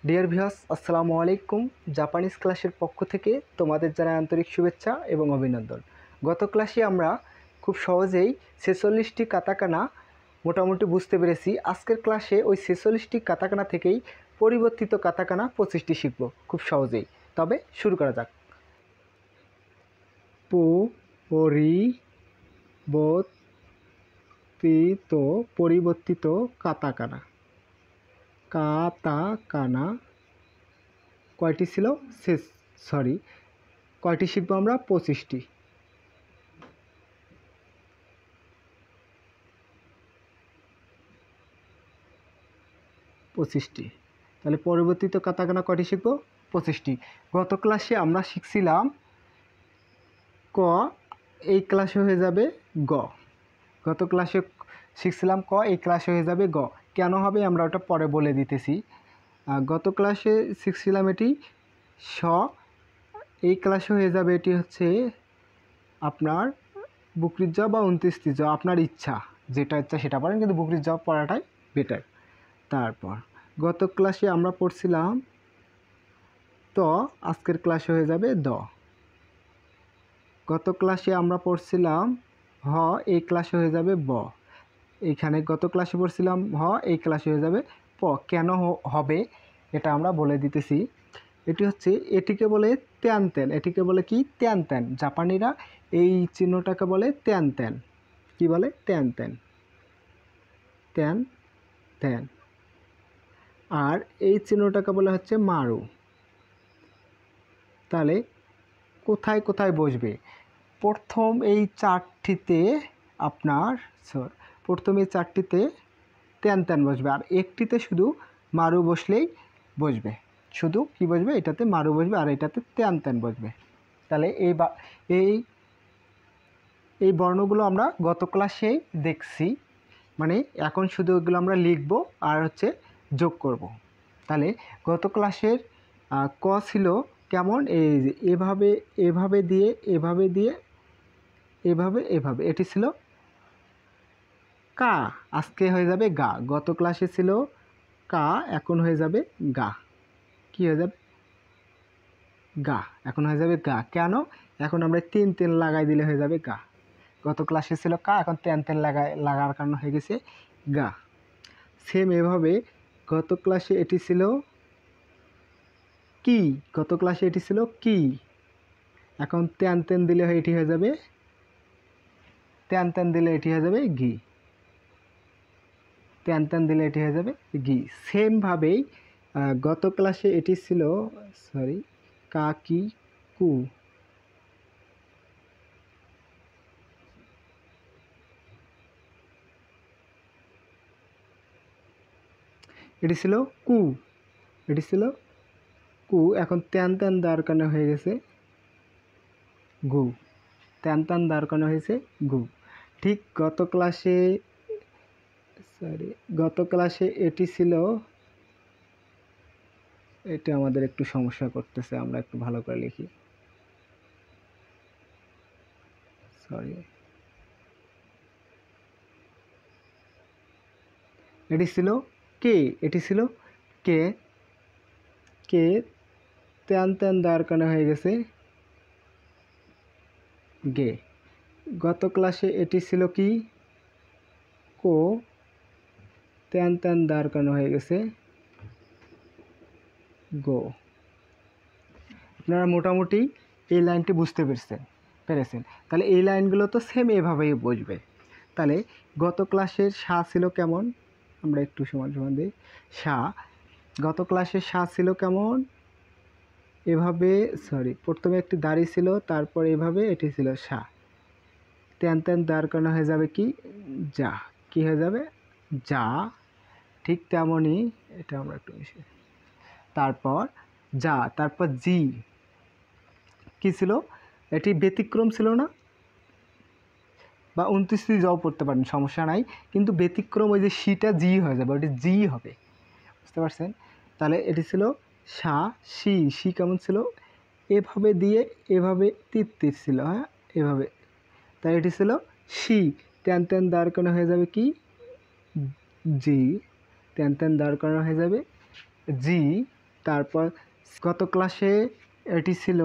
Dear viewers, আসসালামু আলাইকুম। Japanese ক্লাসের পক্ষ থেকে তোমাদের জানাই আন্তরিক শুভেচ্ছা এবং অভিনন্দন। গত ক্লাসে আমরা খুব সহজেই 46টি কাতাকানা মোটামুটি বুঝতে পেরেছি। আজকের ক্লাসে ওই 46টি কাতাকানা থেকেই পরিবর্তিত কাতাকানা 25টি শিখব খুব সহজেই। তবে শুরু করা যাক। পরিবর্তিত কাতাকানা। কাতাকানা কয়টি ছিল? কয়টি শিখবো আমরা? 25টি। তাহলে পরিবর্তিত কাতাকানা কয়টি শিখবো? 25টি। গত ক্লাসে আমরা শিখছিলাম ক, এই ক্লাসে হয়ে যাবে গ। গত ক্লাসে শিখছিলাম ক, এই ক্লাসে হয়ে যাবে গ। কেন হবে আমরা ওটা পরে বলে দিতেছি। গত ক্লাসে শিখছিলাম এটি স, এই ক্লাসে হয়ে যাবে এটি হচ্ছে আপনার বুকরির জ বা 29টি জ, আপনার ইচ্ছা, যেটা ইচ্ছা সেটা পড়েন, কিন্তু বুকরির জ পড়াটাই বেটার। তারপর গত ক্লাসে আমরা পড়ছিলাম ত, আজকের ক্লাসে হয়ে যাবে দ। গত ক্লাসে আমরা পড়ছিলাম হ, এই ক্লাসে হয়ে যাবে ব। এইখানে গত ক্লাসে পড়ছিলাম হ, এই ক্লাসে হয়ে যাবে প। কেন হবে এটা আমরা বলে দিতেছি। এটি হচ্ছে, এটিকে বলে ত্যান ত্যান। এটিকে বলে কি? ত্যান ত্যান। জাপানিরা এই চিহ্নটাকে বলে ত্যান ত্যান। কি বলে? ত্যান ত্যান। ত্যান ত্যান। আর এই চিহ্নটাকে বলা হচ্ছে মারু। তাহলে কোথায় কোথায় বসবে? প্রথম এই চারটিতে ত্যান ত্যান বসবে, আর একটিতে শুধু মারু বসলেই বসবে। শুধু কি বসবে? এটাতে মারু বসবে আর এটাতে ত্যান ত্যান বসবে। তাহলে এই বর্ণগুলো আমরা গত ক্লাসেই দেখছি, মানে এখন শুধু এগুলো আমরা লিখব আর হচ্ছে যোগ করব। তাহলে গত ক্লাসের ক ছিল কেমন? এই যে এভাবে এভাবে দিয়ে এভাবে দিয়ে এভাবে এভাবে, এটি ছিল কা, আজকে হয়ে যাবে গা। গত ক্লাসে ছিল কা, এখন হয়ে যাবে গা। কি হয়ে যাবে? গা। এখন হয়ে যাবে গা। কেন? এখন আমরা তিন তিন লাগাই দিলে হয়ে যাবে গা। গত ক্লাসে ছিল কা, এখন তেন তেন লাগার কারণে হয়ে গেছে গা। সেম এভাবে গত ক্লাসে এটি ছিল কি, গত ক্লাসে এটি ছিল কি, এখন তেন তেন দিলে এটি হয়ে যাবে, তেন তেন দিলে এটি হয়ে যাবে ঘি। তেন তেন দিলে এটি হয়ে যাবে ঘি। সেমভাবেই গত ক্লাসে এটি ছিল কা কি কু, এটি ছিল কু, এটি ছিল কু। এখন তেন তেন দেওয়ার কারণে হয়ে গেছে গু। তেন তেন দেওয়ার কারণে হয়েছে গু। ঠিক গত ক্লাসে এটি ছিল, এটা আমাদের একটু সমস্যা করতেছে, আমরা একটু ভালো করে লিখি। এটি ছিল কে, এটি ছিল কে, কে তেন তেন দেওয়ার কারণে হয়ে গেছে গে। গত ক্লাসে এটি ছিল কি? কো, তেন তেন দেওয়ার কারণে হয়ে গেছে গো। আপনারা মোটামুটি এই লাইনটি বুঝতে পেরেছেন। তাহলে এই লাইনগুলো তো সেম এভাবেই বসবে। তাহলে গত ক্লাসের সা ছিল কেমন? আমরা একটু সমান সমান দিই। সা, গত ক্লাসের সা ছিল কেমন? এভাবে, প্রথমে একটি দাড়ি ছিল, তারপর এভাবে এটি ছিল সা। তেন তেন দেওয়ার কারণে হয়ে যাবে কি? যা। কি হয়ে যাবে? যা। ঠিক তেমনই এটা আমরা একটু মিশে, তারপর যা, তারপর জি। কি ছিল? এটি ব্যতিক্রম ছিল না? বা 29টি জও পড়তে পারেন, সমস্যা নাই, কিন্তু ব্যতিক্রম ওই যে সিটা জি হয়ে যাবে, ওটি জি হবে। বুঝতে পারছেন? তাহলে এটি ছিল সা, সি। সি কেমন ছিল? এভাবে দিয়ে এভাবে তীর তীর ছিল, হ্যাঁ এভাবে। তাই এটি ছিল সি। তেন তেন দেওয়ার কারণে হয়ে যাবে কি? জি। তেন তেন দেওয়ার কারণে হয়ে যাবে জি। তারপর গত ক্লাসে এটি ছিল,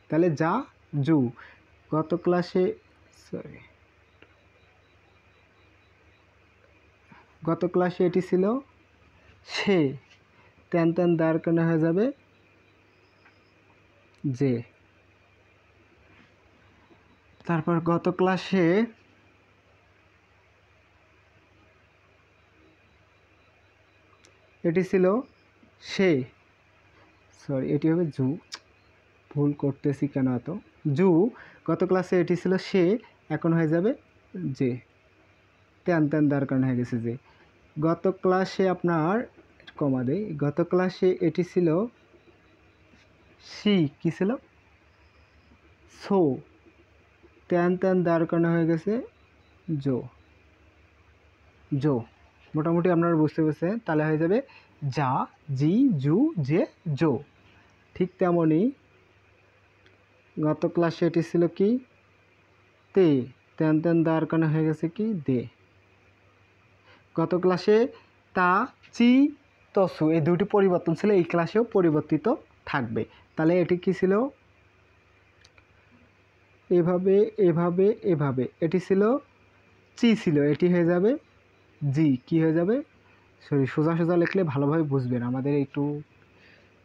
তাহলে যা জু। গত ক্লাসে এটি ছিল সে, তেন তেন দাঁড় করানো হয়ে যাবে যে। তারপর গত ক্লাসে এটি ছিল সে, সরি এটি হবে জু, ভুল করতেছি কেন এত, জু। গত ক্লাসে এটি ছিল সে, এখন হয়ে যাবে যে, তেন তেন দাঁড় করানো হয়ে গেছে যে। গত ক্লাসে আপনার কমা দেই, গত ক্লাসে এটি ছিল সি, কি ছিল সো, তেন তেন দাঁড় করানো হয়ে গেছে জো, জো। মোটামুটি আপনারা বুঝতে পেরেছেন, তাহলে হয়ে যাবে যা, জি, জু, যে, জো। ঠিক তেমনই গত ক্লাসে এটি ছিল কি তে, তেন তেন দাঁড় করানো হয়ে গেছে কি দে। গত ক্লাসে তা, চি, তসু এই দুটি পরিবর্তন ছিল, এই ক্লাসেও পরিবর্তিত থাকবে। তাহলে এটি কি ছিল এভাবে এভাবে এভাবে, এটি ছিল চি ছিল, এটি হয়ে যাবে জি, কি হয়ে যাবে, সরি সোজা সোজা লিখলে ভালোভাবে বুঝবেন, আমাদের একটু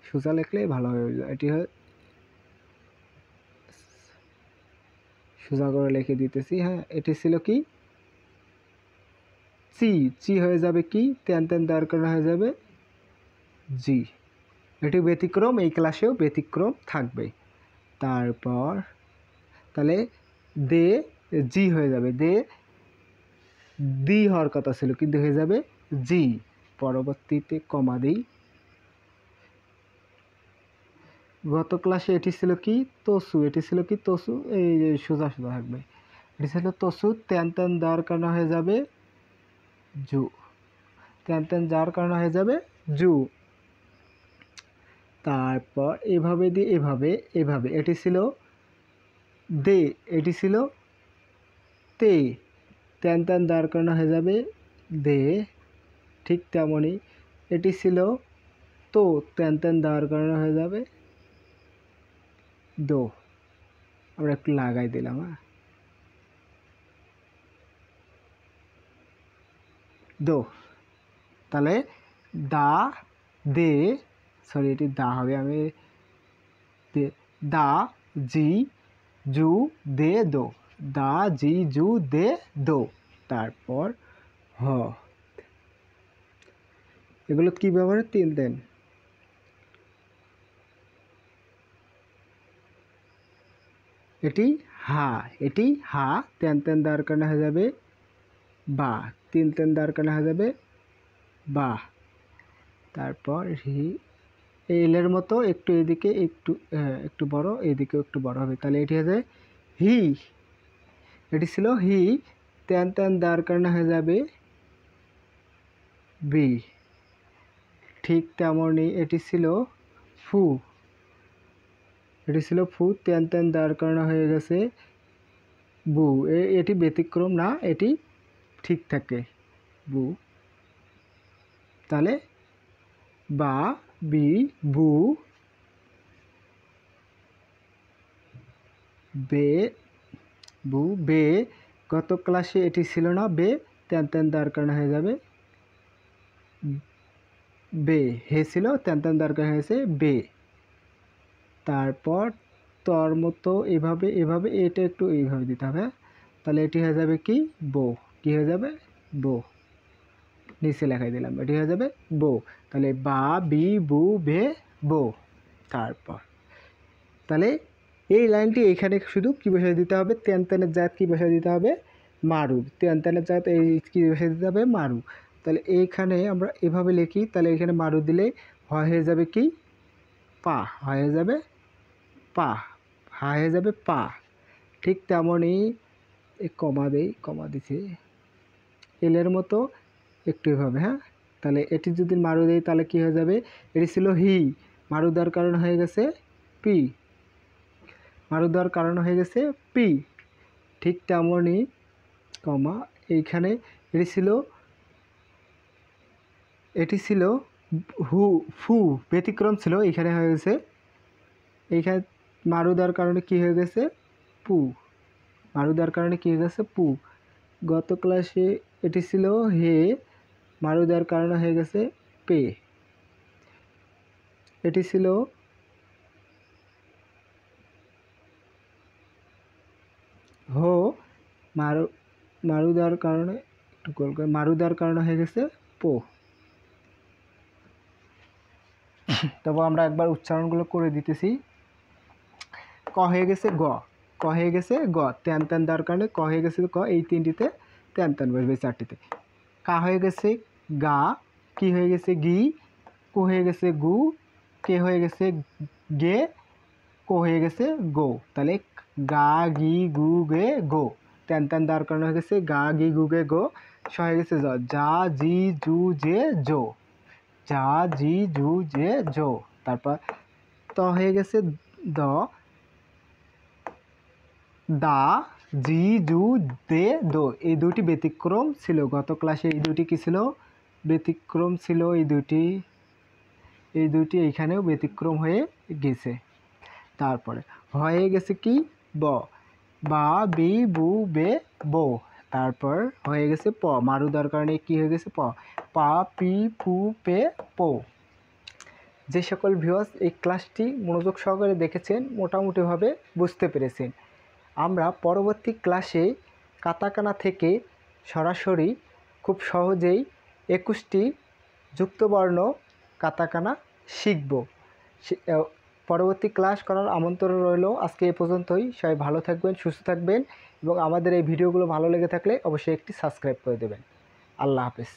সোজা লিখলে ভালোভাবে বুঝবে। এটি সোজা করে লিখে দিতেছি, হ্যাঁ। এটি ছিল কি চি, চি হয়ে যাবে কি তেন তেন দাঁড় করানো হয়ে যাবে জি। এটি ব্যতিক্রম, এই ক্লাসেও ব্যতিক্রম থাকবে। তারপর তাহলে দে জি হয়ে যাবে, দে দি হওয়ার কথা ছিল কিন্তু হয়ে যাবে জি। পরবর্তীতে কমা দিই। গত ক্লাসে এটি ছিল কি তসু, এটি ছিল কি তসু, এই সোজা সোজা থাকবে, এটি ছিল তসু, তেন তেন দাঁড় করানো হয়ে যাবে জু, তেন তেন যার কারণে হয়ে যাবে জু। তারপর এভাবে দিয়ে এভাবে এভাবে, এটি ছিল দে, এটি ছিল তে, তেন তেন দাঁড় করানো হয়ে যাবে দে। ঠিক তেমনই এটি ছিল তো, তেন তেন দাঁড় করানো হয়ে যাবে দো। আমরা একটু লাগাই দিলাম, হ্যাঁ, দো। তাহলে দা, দে, সরি এটি দা হবে, আমি দা, জি, জু, দে, দো, দা, জি, জু, দে, দো। তারপর হ, এগুলো কি ব্যবহারে তিন দেন, এটি হা, এটি হা, তেন তেন দাঁড় করানো হয়ে যাবে বা, তিন তেন দাঁড় করানো হয়ে যাবে বা। তারপর হি, এলের মতো একটু এদিকে একটু একটু বড়, এদিকেও একটু বড় হবে, তাহলে এটি হয়ে যায় হি, এটি ছিল হি, তেন তেন দাঁড় করানো হয়ে যাবে বি। ঠিক তেমনই এটি ছিল ফু, এটি ছিল ফু, তেন তেন দাঁড় করানো হয়ে গেছে বু। এটি ব্যতিক্রম না, এটি ঠিক থাকে বু। তাহলে বা, বি, বু, বে, বু, বে। গত ক্লাসে এটি ছিল না বে, তেন তেন দাঁড় করানো হয়ে যাবে বে, হে ছিল, তেন তেন দাঁড় করানো হয়েছে বে। তারপর তর মতো এভাবে এভাবে, এটা একটু এইভাবে দিতে হবে, তাহলে এটি হয়ে যাবে কি বো, কি হয়ে যাবে বো, নিচে লেখাই দিলাম, এটি হয়ে যাবে বো। তাহলে বা, বি, বু, বে, বো। তারপর তাহলে এই লাইনটি এখানে শুধু কি বসে দিতে হবে, তেন তেনের জাত কি বসে দিতে হবে মারু, তেন তেনের জাত এই কি বসে দিতে হবে মারু। তাহলে এইখানে আমরা এভাবে লিখি, তাহলে এখানে মারু দিলে হয়ে যাবে কি পা, হয়ে যাবে পা, হয়ে যাবে পা। ঠিক তেমনই কমা দেই, কমা দিছি এলের মতো একটু এভাবে, হ্যাঁ। তাহলে এটি যদি মারু দেই তাহলে কি হয়ে যাবে, এটি ছিল হি, মারু দেওয়ার কারণ হয়ে গেছে পি, মারু দেওয়ার কারণ হয়ে গেছে পি। ঠিক তেমনই কমা এইখানে এটি ছিল হু ফু ব্যতিক্রম ছিল, এখানে হয়ে গেছে, এইখানে মারু দেওয়ার কারণে কি হয়ে গেছে পু, মারু দেওয়ার কারণে কি হয়ে গেছে পু। গত ক্লাসে এটি ছিল হে, মারু দেওয়ার কারণে হয়ে গেছে পে। এটি ছিল হো, মারু মারু দেওয়ার কারণে একটু গোল করে মারু দেওয়ার কারণে হয়ে গেছে পো। তবে আমরা একবার উচ্চারণগুলো করে দিতেছি। ক হয়ে গেছে গ, ক হয়ে গেছে গ, তেন তেন দেওয়ার কারণে ক হয়ে গেছে ক, এই তিনটিতে তেন তেন বসবে, চারটিতে। কা হয়ে গেছে গা, কি হয়ে গেছে গি, কু হয়ে গেছে গু, কে হয়ে গেছে গে, কো হয়ে গেছে গো। তাহলে গা গি গু গে গো, তেন তেন দেওয়ার কারণে হয়ে গেছে গা গি গু গে গো। স হয়ে গেছে জ, যা জি জু জে জো, যা জি জু জে জো। তারপর ত হয়ে গেছে দ, দা জি জু দে দো। এই দুটি ব্যতিক্রম ছিল, গত ক্লাসে এই দুটি কি ছিল ব্যতিক্রম ছিল, এই দুটি এইখানেও ব্যতিক্রম হয়ে গেছে। তারপরে হয়ে গেছে কি ব, বা বি বু বে বো। তারপর হয়ে গেছে প, মারু দেওয়ার কারণে কি হয়ে গেছে প, পা পি পু পে পো। যে সকল ভিউয়ার্স এই ক্লাসটি মনোযোগ সহকারে দেখেছেন মোটামুটিভাবে বুঝতে পেরেছেন। আমরা পরবর্তী ক্লাসে কাতাকানা থেকে সরাসরি খুব সহজেই 21টি যুক্তবর্ণ কাতাকানা শিখব। পরবর্তী ক্লাস করার আমন্ত্রণ রইল। আজকে এ পর্যন্তই। সবাই ভালো থাকবেন, সুস্থ থাকবেন এবং আমাদের এই ভিডিওগুলো ভালো লেগে থাকলে অবশ্যই একটি সাবস্ক্রাইব করে দেবেন। আল্লাহ হাফেজ।